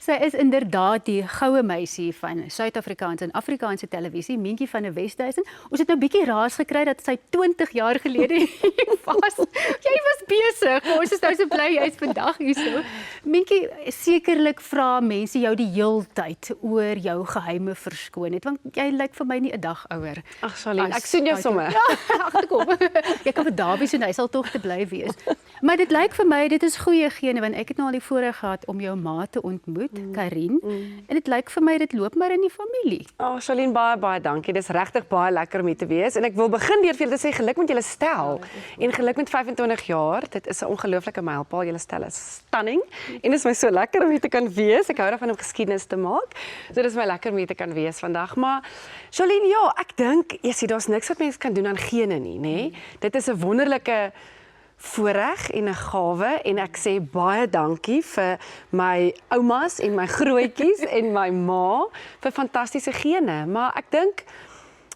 Sy is inderdaad die goue meisie van Suid-Afrikaanse en Afrikaanse televisie, Mientjie van die Westhuizen. Ons het nou bietjie raas gekry dat sy 20 jaar gelede hier was. Jy was besig. Ons is nou so bly jy's vandag hier so. Mientjie, sekerlik vra mense jou die heeltyd oor jou geheime verskoonheid, want jy lyk vir my nie 'n dag ouer. Ag, Charlene, ek sien jou sommer. Ja, agterkom. Jy kan vir Dawie sien, hy sal tog te bly wees. Maar dit lyk vir my, dit is goeie gene, want ek het nou al die voorreg gehad om jou ma te ontmoet, Karin, en dit lyk vir my, dit loop maar in die familie. Oh, Charlene, baie dankie. Dis regtig baie lekker om hier te wees. En ek wil begin deur vir julle te sê geluk met julle stel. En geluk met 25 jaar. Dit is 'n ongelooflike mylpaal. Julle stel is stunning. En dit is my so lekker om hier te kan wees. Ek hou daarvan om geskiedenis te maak. So dit is my lekker om hier te kan wees vandag. Maar Charlene, ja, ek dink, jy sien, daar's niks wat mense kan doen aan gene nie, nê? Dit is 'n wonderlike voorreg en 'n gawe en ek sê baie dankie vir my oumas en my grootjies en my ma vir fantastiese gene, maar ek dink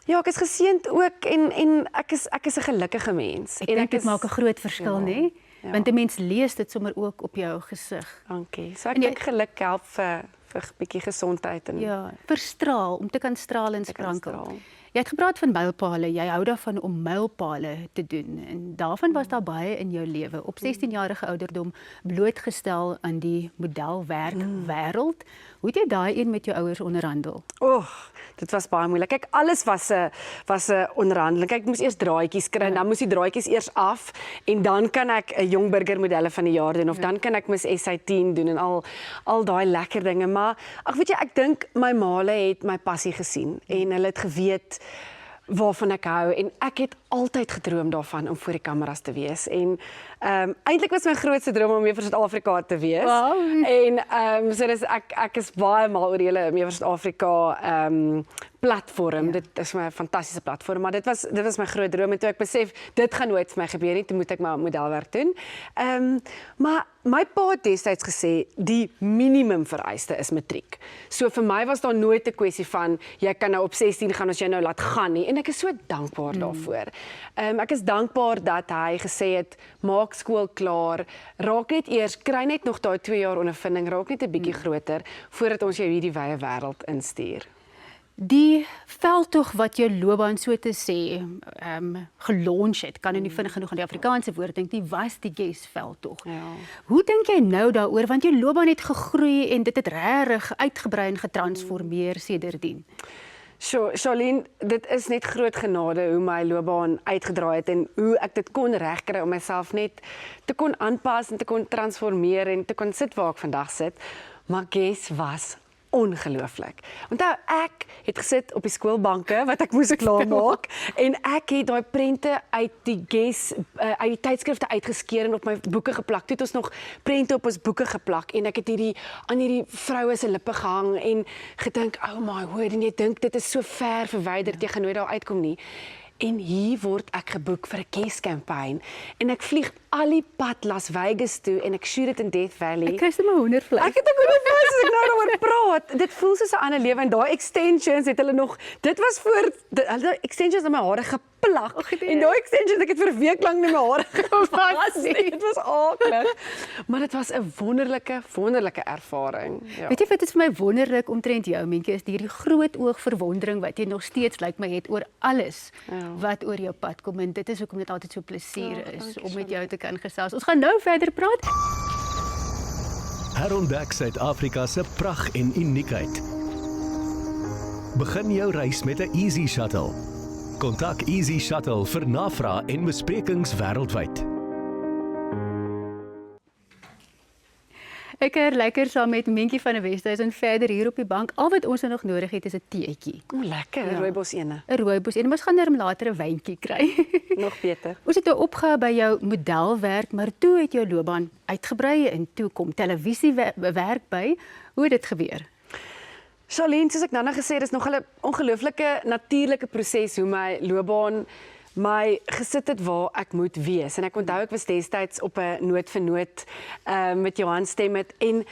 ja, ek is geseënd ook en ek is 'n gelukkige mens. Ek dink dit maak 'n groot verskil, nê? Ja. Want 'n mens lees dit sommer ook op jou gesig. Dankie. So ek dink geluk help vir 'n bietjie gesondheid en ja, verstraal, om te kan straal en sprankel. straal. Jy het gepraat van mylpale, jy hou daarvan om mylpale te doen en daarvan was daar baie in jou lewe. Op 16-jarige ouderdom blootgestel aan die modelwerk wêreld. Hoe het jy daai een met jou ouers onderhandel? Dit was baie moeilik. Kyk, alles was 'n onderhandeling. Kyk, ek moes eers draadjies kry en dan moes die draadjies eers af en dan kan ek 'n jong burger modelle van die jaar doen of dan kan ek mis SA10 doen en al daai lekker dinge. Maar ag weet jy, ek dink my maale het my passie gesien en hulle het geweet waarvan ek hou en ek het altyd gedroom daarvan om voor die kameras te wees en eintlik was my grootste droom om Mevrou Suid-Afrika te wees. Wow. En so dis ek is baie mal oor die hele Mevrou Suid-Afrika platform. Ja. Dit is my fantastiese platform, maar dit was my groot droom en toe ek besef dit gaan nooit vir my gebeur nie, toe moet ek maar modelwerk doen. Maar my pa het destyds gesê die minimum vereiste is matriek. So vir my was daar nooit 'n kwessie van jy kan nou op 16 gaan as jy nou laat gaan nie en ek is so dankbaar daarvoor. Ek is dankbaar dat hy gesê het maak skool klaar, raak net eers, kry net nog daai 2 jaar ondervinding, raak net 'n bietjie groter voordat ons jou hierdie wye wêreld instuur. Die veldtog wat jou loopbaan so te sê gelonch het, kan nie vinnig genoeg aan die Afrikaanse woord dink nie, was die GES veldtog. Ja. Hoe dink jy nou daaroor, want jou loopbaan het gegroei en dit het regtig uitgebrei en getransformeer sedertdien? Charlene, dit is net groot genade hoe my loopbaan uitgedraai het en hoe ek dit kon regkry om myself net te kon aanpas en te kon transformeer en te kon sit waar ek vandag sit. Maar GES was ongelooflik. Onthou, ek het gesit op die skoolbanke wat ek moes klaarmaak en ek het daai prente uit die GES uit die tydskrifte uitgeskeer en op my boeke geplak. Toe het ons nog prente op ons boeke geplak en ek het aan hierdie vroue se lippe gehang en gedink, oh my word, en jy dink dit is so ver verwyderd, jy gaan nooit daar uitkom nie. En hier word ek geboek vir 'n GES-kampanje en ek vlieg al die pad Las Vegas toe en ek shoot dit in Death Valley. Ek kry sommer hoendervleis. Ek het ook hoendervleis as ek nou daaroor praat. Dit voel soos 'n ander lewe en daai extensions het hulle nog, dit was voor, hulle extensions in my hare geplak. En daai extensions, ek het vir 'n week lank nie my hare gewas nie. Dit was aaklig. Maar dit was 'n wonderlike ervaring. Ja. Weet jy wat is vir my wonderlik omtrent jou, Mientjie, is hierdie groot oog verwondering wat jy nog steeds lyk my het oor alles wat oor jou pad kom en dit is hoekom dit altyd so plesier is om met jou te kan gesels. Ons gaan nou verder praat. Herontdek Suid-Afrika se pragt en uniekheid. Begin jou reis met 'n Easy Shuttle. Kontak Easy Shuttle vir navraag en besprekings wêreldwyd. Ek kuier lekker saam met Mientjie van die Westhuizen verder hier op die bank. Al wat ons nog nodig het is 'n teetjie. Lekker, 'n rooibos ene. 'n Rooibos ene, ons gaan net later 'n wyntjie kry. Nog beter. Ons het nou opgehou by jou modelwerk, maar toe het jou loopbaan uitgebrei en toe kom televisiewerk by. Hoe het dit gebeur? Charlene, soos ek nou gesê het, is nog 'n ongelooflike natuurlike proses hoe my loopbaan my gesit het waar ek moet wees. En ek onthou ek was destyds op 'n noot vir noot met Johan Stemmet en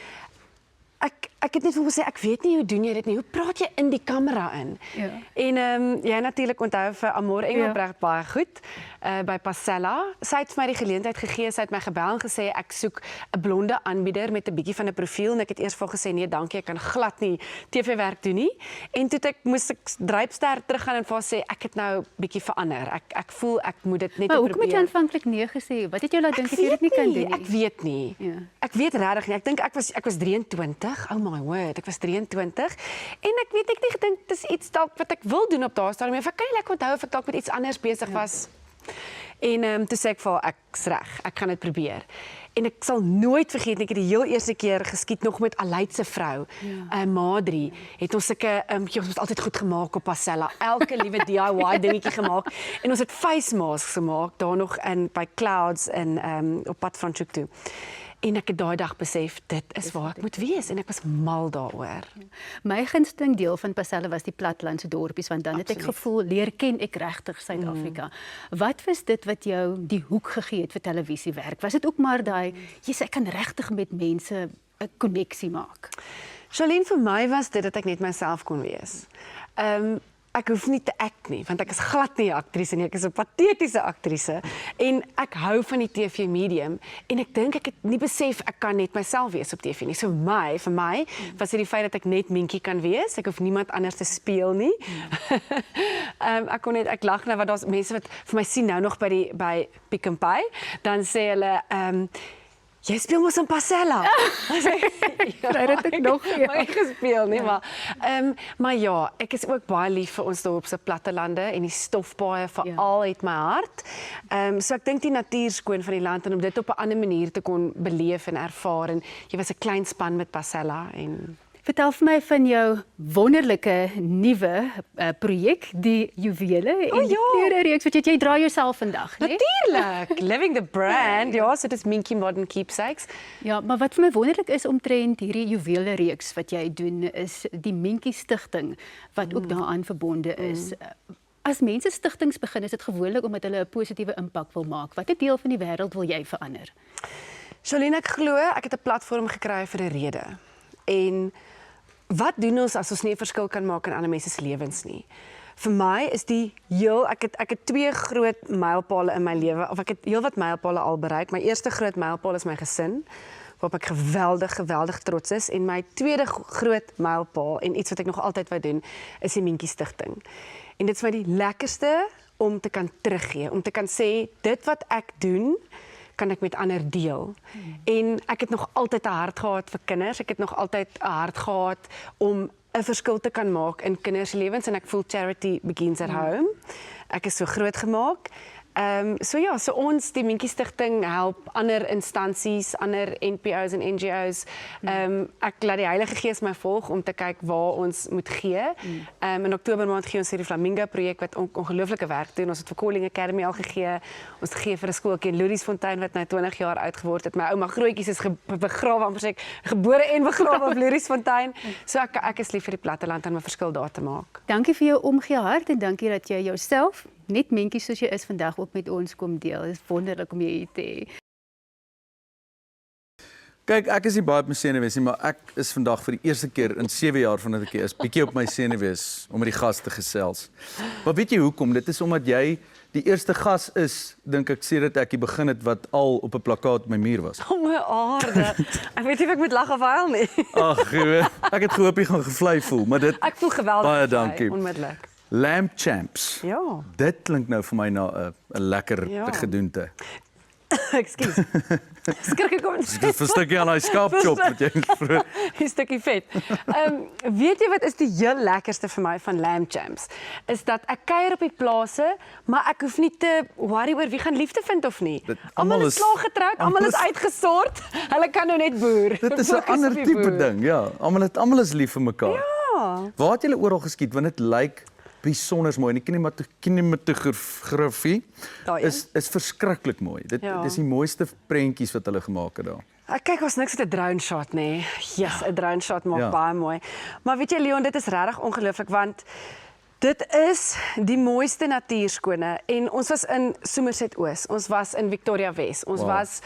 ek het net vir gesê, ek weet nie hoe doen jy dit nie. Hoe praat jy in die kamera in? Ja. En jy natuurlik onthou vir Amor Engelbrecht baie goed by Pasella. Sy het vir my die geleentheid gegee, sy het my gebel en gesê ek soek 'n blonde aanbieder met 'n bietjie van 'n profiel en ek het eers vir gesê nee, dankie, ek kan glad nie TV-werk doen nie. En toe moes ek drypster teruggaan en vir haar sê ek het nou bietjie verander. Ek voel ek moet dit net Maar probeer. hoekom het jy aanvanklik nee gesê? Wat het jou laat dink dat jy dit nie kan doen nie? Ek weet nie. Ja. Ek weet regtig nie. Ek dink ek was 23. Oh my word, ek was 23 en ek weet ek nie gedink dis iets dalk wat ek wil doen op daardie stadium. Ek kan nie lekker onthou of ek dalk met iets anders besig was. En toe sê ek vir haar ek's reg. Ek gaan dit probeer. En ek sal nooit vergeet nie, ek het die heel eerste keer geskiet nog met Aleid se vrou, Madri. Het ons sulke ons het altyd goed gemaak op Pasella. Elke liewe DIY dingetjie gemaak en ons het face masks gemaak daar nog by Clouds in op pad Franschhoek toe. En ek het daai dag besef dit is waar ek moet wees en ek was mal daaroor. My gunsteling deel van Pasella was die platlandse dorpies, want dan het ek gevoel leer ken ek regtig Suid-Afrika. Wat was dit wat jou die hoek gegee het vir televisiewerk? Was dit ook maar daai ek kan regtig met mense 'n koneksie maak? Charlene, vir my was dit dat ek net myself kon wees. Ek hoef nie te act nie, want ek is glad nie 'n aktrise nie, ek is 'n patetiese aktrise en ek hou van die TV medium en ek dink ek het nie besef ek kan net myself wees op TV nie. So vir my was dit die feit dat ek net Minkie kan wees. Ek hoef niemand anders te speel nie. Ek lag nou want daar's mense wat vir my sien nou nog by Pick n Pay, dan sê hulle jy speel mos in Pasella. Kry dit ek nog maar ek gespeel nie, maar ja, ek is ook baie lief vir ons dorp se plattelande en die stofpaaie veral uit my hart. So ek dink die natuur skoon van die land en om dit op 'n ander manier te kon beleef en ervaar en jy was 'n klein span met Pasella en Vertel vir my van jou wonderlike nuwe projek, die juwele en die kleure-reeks wat jy dra jouself vandag, né? Natuurlik, living the brand. Ja, so dit is Minkie Modern Keepsakes. Ja, maar wat vir my wonderlik is omtrent hierdie juwele-reeks wat jy doen, is die Minkie Stichting wat ook daaraan verbonde is. As mense stigtings begin, is dit gewoonlik omdat hulle 'n positiewe impak wil maak. Watter deel van die wêreld wil jy verander? Charlene, ek glo ek het 'n platform gekry vir 'n rede. En wat doen ons as ons nie 'n verskil kan maak in ander mense se lewens nie? Vir my is ek het twee groot mylpale in my lewe, of ek het heelwat mylpale al bereik. My eerste groot mylpaal is my gesin, waarop ek geweldig trots is. En my tweede groot mylpaal en iets wat ek nog altyd wou doen, is die Minkie Stichting. En dit is my die lekkerste om te kan teruggee, om te kan sê dit wat ek doen kan ek met ander deel. En ek het nog altyd 'n hart gehad vir kinders. Ek het nog altyd 'n hart gehad om 'n verskil te kan maak in kinders se lewens en ek voel charity begins at home. Ek is so groot gemaak. So ons, die Minkie Stichting, help ander instansies, ander NPO's en NGO's. Ek laat die Heilige Gees my volg om te kyk waar ons moet gee. In Oktober maand gee ons hierdie Flamingo projek wat ongelooflike werk doen. Ons het vir Calling Academy al gegee. Ons gee vir 'n skooltjie in Loeriesfontein wat nou 20 jaar oud geword het. My ouma grootjies is begrawe, amper sê ek, gebore en begrawe op Loeriesfontein. So ek is lief vir die platteland en 'n verskil daar te maak. Dankie vir jou omgee hart en dankie dat jy jouself net Minkie soos jy is vandag ook met ons kom deel. Dit is wonderlik om jy hier te hê. Kyk, ek is nie baie op my senuwees nie, maar ek is vandag vir die eerste keer in 7 jaar vandat ek hier is, bietjie op my senuwees om met die gas te gesels. Maar weet jy hoekom? Dit is omdat jy die eerste gas is, dink ek, sedert ek hier begin het wat al op 'n plakkaat op my muur was. O my aarde. Ek weet nie of ek moet lag of huil nie. Ag, ek het gehoop jy gaan gevlei voel, maar dit Ek voel geweldig. Baie dankie. Onmiddellik. Lamb Champs. Ja. Dit klink nou vir my na 'n lekker gedoente. Ekskuus. Skrik ek kom. Dis 'n stukkie aan daai skaapchop wat jy vroeg. 'n stukkie vet. Weet jy wat is die heel lekkerste vir my van Lamb Champs? Is dat ek kuier op die plase, maar ek hoef nie te worry oor wie gaan liefde vind of nie. Almal is klaar getroud, almal is uitgesort. Hulle kan nou net boer. Dit is 'n ander tipe ding, ja. Almal is lief vir mekaar. Ja. Waar het julle oral geskiet want dit lyk bijzonder mooi. En die kinematografie is verskriklik mooi. Dit is die mooiste prentjies wat hulle gemaak het daar. Kyk, ons niks met 'n drone shot nee. Yes, 'n drone shot maak baie mooi. Maar weet jy Leon, dit is regtig ongelooflik want dit is die mooiste natuurskone en ons was in Somerset Oos, ons was in Victoria Wes, ons was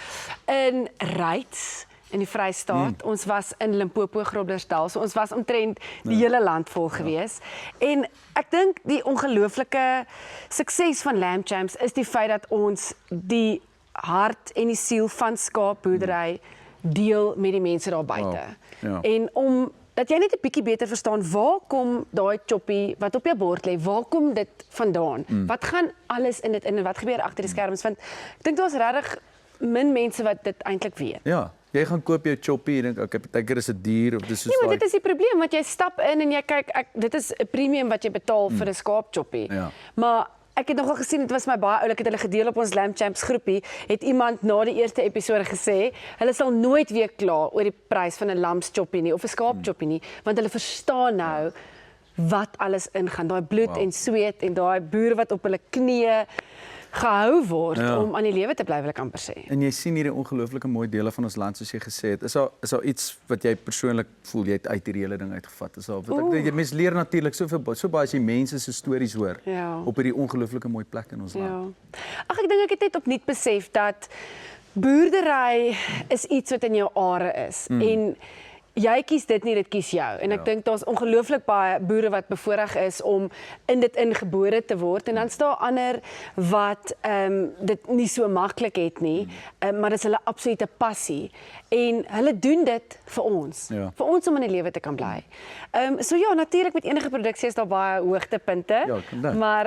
in Ryds in die Vrystaat. Ons was in Limpopo, Groblersdal. So ons was omtrent die hele land vol gewees. En ek dink die ongelooflike sukses van Lamb Champs is die feit dat ons die hart en die siel van skaapboerdery deel met die mense daar buite. En om dat jy net 'n bietjie beter verstaan, waar kom daai choppie wat op jou bord lê, waar kom dit vandaan? Wat gaan alles in dit in en wat gebeur agter die skerms? Want ek dink daar's regtig min mense wat dit eintlik weet. Ja, jy gaan koop jou choppie en dink okay, partykeer is 'n dier of dis soos Nee, maar dit is die probleem, want jy stap in en jy kyk, dit is 'n premium wat jy betaal vir 'n skaapchoppie. Ja. Maar ek het nogal gesien, dit was my baie oulik, het hulle gedeel op ons Lamb Champs groepie, het iemand na die eerste episode gesê, hulle sal nooit weer kla oor die prys van 'n lamschoppie nie, of 'n skaapchoppie nie, want hulle verstaan nou wat alles ingaan, daai bloed en sweet en daai boer wat op hulle knieë gehou word om aan die lewe te bly, wil ek amper sê. En jy sien hierdie ongelooflike mooi dele van ons land soos jy gesê het. Is daar iets wat jy persoonlik voel jy het uit hierdie hele ding uitgevat? Is daar wat ek mense leer natuurlik so baie as jy mense se stories hoor op hierdie ongelooflike mooi plek in ons land. Ag, ek dink ek het net opnuut besef dat boerdery is iets wat in jou are is en jy kies dit nie, dit kies jou. En ek dink daar's ongelooflik baie boere wat bevoorreg is om in dit ingebore te word en dan is daar ander wat dit nie so maklik het nie, maar dit is hulle absolute passie. En hulle doen dit vir ons. Vir ons om in die lewe te kan bly. So ja, natuurlik met enige produksie is daar baie hoogtepunte. Maar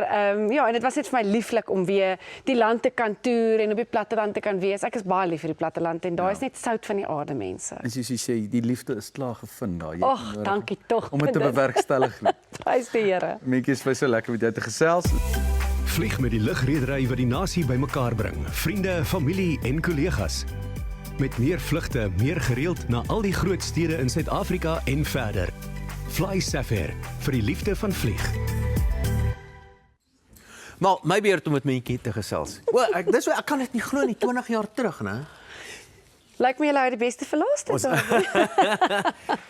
ja, en dit was net vir my lieflik om weer die land te kan toer en op die platteland te kan wees. Ek is baie lief vir die platteland en daar is net sout van die aarde, mense. En soos jy sê, die liefde is klaar gevind daar. Ag, dankie tog. Om dit te bewerkstellig. Prys die Here. Mentjies, vir so lekker met jou te gesels. Vlieg met die lugredery wat die nasie bymekaar bring. Vriende, familie en kollegas. Met meer vlugte, meer gereeld na al die groot stede in Suid-Afrika en verder. Fly Safair, vir die liefde van vlieg. Maar my beurt om met Mentjie te gesels. Ek kan dit nie glo nie, 20 jaar terug, né? Lyk my jy hou die beste vir laaste.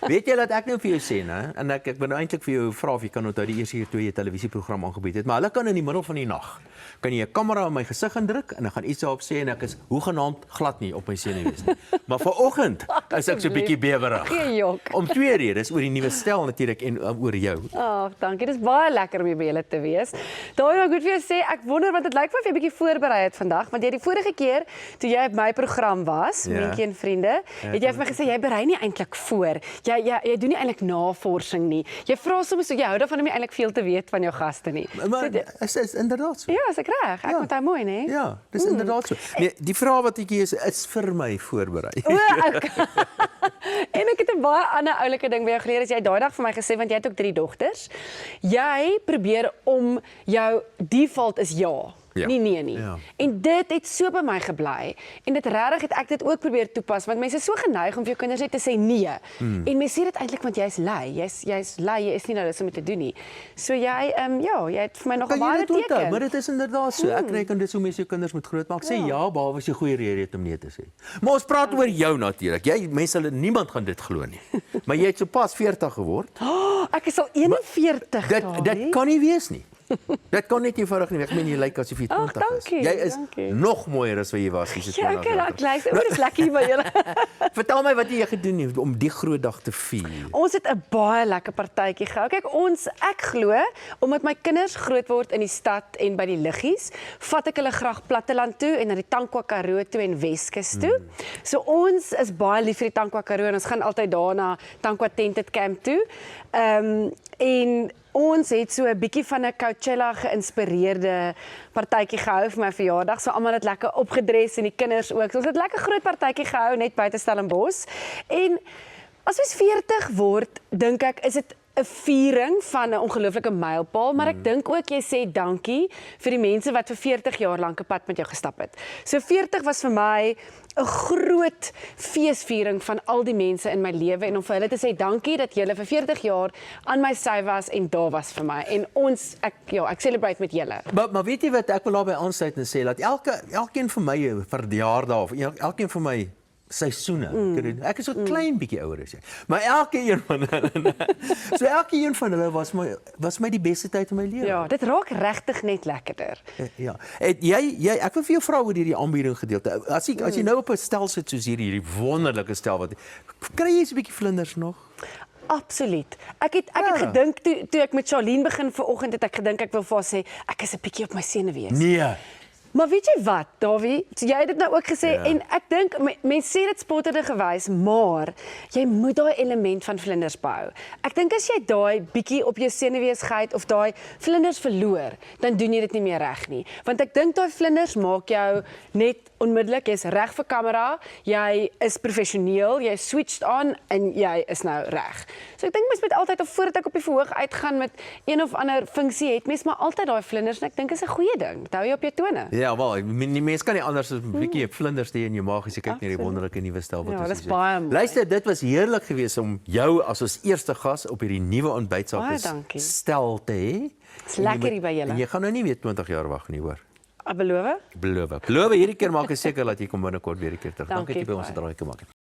Weet jy dat ek nou vir jou sê, né? En ek ben nou eintlik vir jou vra of jy kan onthou die eerste keer toe jy 'n televisieprogram aangebied het, maar hulle kan in die middel van die nag kan jy 'n kamera in my gesig indruk en dan gaan iets daarop sê en ek is hoegenaamd glad nie op my senuwees nie. Maar vanoggend is ek so 'n bietjie bewerig. Geen jok. Om twee redes, oor die nuwe stel natuurlik en oor jou. Dankie. Dis baie lekker om hier by julle te wees. Daai wil ek goed vir jou sê, ek wonder want dit lyk of jy 'n bietjie voorberei het vandag, want jy die vorige keer toe jy op my program was, Mentjie en vriende, het jy vir my gesê jy berei nie eintlik voor. Jy doen nie eintlik navorsing nie. Jy vra soms so jy hou daarvan om nie eintlik veel te weet van jou gaste nie. Maar is inderdaad so. Ja, is ek reg? Ek moet hy mooi, né? Ja, dis inderdaad so. Nee, die vraag wat ek hier is vir my voorberei. Okay. En ek het 'n baie ander oulike ding by jou geleer as jy daai dag vir my gesê want jy het ook 3 dogters. Jy probeer om jou default is ja. Nee. En dit het so by my gebly. En dit regtig het ek dit ook probeer toepas want mense is so geneig om vir jou kinders net te sê nee. En mense sê dit eintlik want jy's lui. Jy's lui, jy is nie nou dis om te doen nie. So jy jy het vir my nog baie beteken. Maar dit is inderdaad so. Ek reken dit so mense jou kinders moet grootmaak. Sê ja, behalwe as jy goeie rede het om nee te sê. Maar ons praat oor jou natuurlik. Niemand gaan dit glo nie. Maar jy het sopas 40 geword. Ek is al 41. Dit kan nie wees nie. Dit kan net eenvoudig nie. Ek meen jy lyk asof jy 20 is. Jy is nog mooier as wat jy was as jy 20 jaar oud was. Ja, dis lekker hier by julle. Vertel my wat jy gedoen het om die groot dag te vier. Ons het 'n baie lekker partytjie gehou. Kyk, ek glo omdat my kinders groot word in die stad en by die liggies, vat ek hulle graag platteland toe en na die Tankwa Karoo toe en Weskus toe. So ons is baie lief vir die Tankwa Karoo en ons gaan altyd daar na Tankwa Tented Camp toe. En ons het so 'n bietjie van 'n Coachella geïnspireerde partytjie gehou vir my verjaardag. So almal het lekker opgedres en die kinders ook. So ons het lekker groot partytjie gehou net buite Stellenbosch. En as ons 40 word, dink ek is dit 'n viering van 'n ongelooflike mylpaal, maar ek dink ook jy sê dankie vir die mense wat vir 40 jaar lank 'n pad met jou gestap het. So 40 was vir my 'n groot feesviering van al die mense in my lewe en om vir hulle te sê dankie dat julle vir 40 jaar aan my sy was en daar was vir my. En ek celebrate met julle. Maar weet jy wat ek wil daarby aansluit en sê dat elkeen van my verjaardag of elkeen van my seisoene. Ek is so klein bietjie ouer as jy. Maar elke een van hulle, so elke een van hulle was my die beste tyd in my lewe. Ja, dit raak regtig net lekkerder. Ja. Het jy ek wil vir jou vra oor hierdie aanbieding gedeelte. As jy nou op 'n stel sit soos hierdie wonderlike stel wat kry jy so 'n bietjie vlinders nog? Absoluut. Ek het gedink toe ek met Charlene begin vanoggend het ek gedink ek wil vir haar sê ek is 'n bietjie op my senuwees. Nee. Maar weet jy wat, Davie? Jy het dit nou ook gesê en ek dink mense sê dit spotterde gewys, maar jy moet daai element van vlinders behou. Ek dink as jy daai bietjie op jou senuweesheid of daai vlinders verloor, dan doen jy dit nie meer reg nie. Want ek dink daai vlinders maak jou net onmiddellik, jy's reg vir kamera, jy is professioneel, jy switched aan en jy is nou reg. So ek dink mens moet altyd of voordat ek op die verhoog uitgaan met een of ander funksie het, mens maar altyd daai vlinders en ek dink is 'n goeie ding. Dit hou jou op jou tone. Ja, wel, die mens kan nie anders as 'n bietjie vlinders hê in jou maag as jy kyk na die wonderlike nuwe stel wat Ja, ons dis hier baie mooi. Luister, dit was heerlik geweest om jou as ons eerste gas op hierdie nuwe ontbytsaak Baie dankie. stel te hê. Dis lekker hier by julle. En jy gaan nou nie weer 20 jaar wag nie, hoor. Beloof? Beloof. Beloof hierdie keer maak ek seker dat jy kom binnekort weer 'n keer terug. Dankie dat Dankie jy by ons baie. draai gemaak het.